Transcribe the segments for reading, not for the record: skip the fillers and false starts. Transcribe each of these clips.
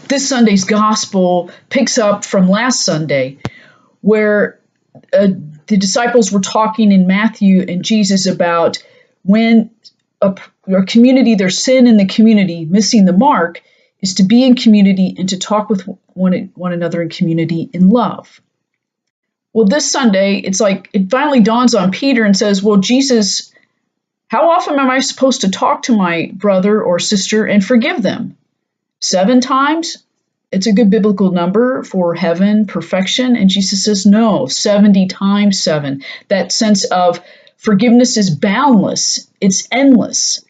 This Sunday's gospel picks up from last Sunday, where the disciples were talking in Matthew and Jesus about when a community, their sin in the community, missing the mark, is to be in community and to talk with one another in community in love. Well, this Sunday, it's like it finally dawns on Peter and says, well, Jesus, how often am I supposed to talk to my brother or sister and forgive them? 7 times? It's a good biblical number for heaven, perfection. And Jesus says, no, 70 times 7. That sense of forgiveness is boundless. It's endless.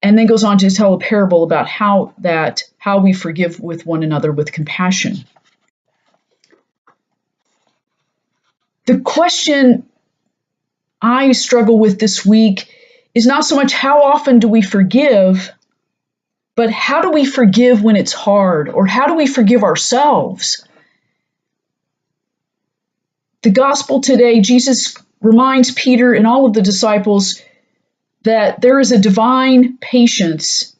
And then goes on to tell a parable about how we forgive with one another with compassion. The question I struggle with this week is not so much how often do we forgive, but how do we forgive when it's hard? Or how do we forgive ourselves? The gospel today, Jesus reminds Peter and all of the disciples that there is a divine patience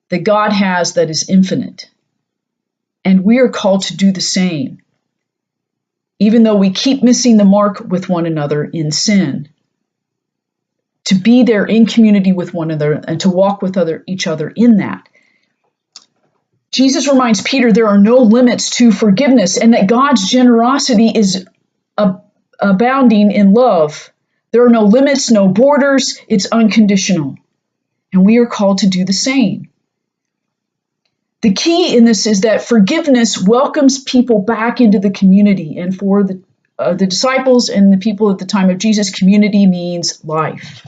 that God has that is infinite. And we are called to do the same, even though we keep missing the mark with one another in sin. To be there in community with one another and to walk with each other in that. Jesus reminds Peter there are no limits to forgiveness and that God's generosity is abounding in love. There are no limits, no borders. It's unconditional. And we are called to do the same. The key in this is that forgiveness welcomes people back into the community. And for the disciples and the people at the time of Jesus, community means life.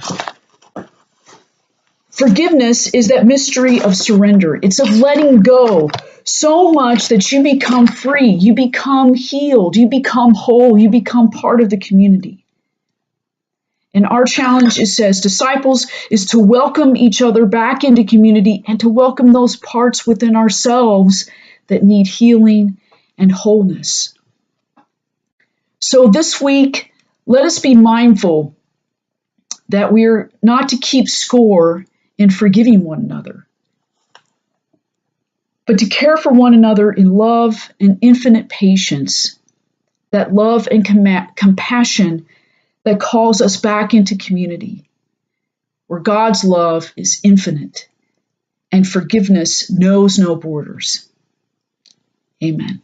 Forgiveness is that mystery of surrender. It's of letting go so much that you become free, you become healed, you become whole, you become part of the community. And our challenge as disciples is to welcome each other back into community and to welcome those parts within ourselves that need healing and wholeness. So this week, let us be mindful that we're not to keep score in forgiving one another, but to care for one another in love and infinite patience, that love and compassion that calls us back into community, where God's love is infinite and forgiveness knows no borders. Amen.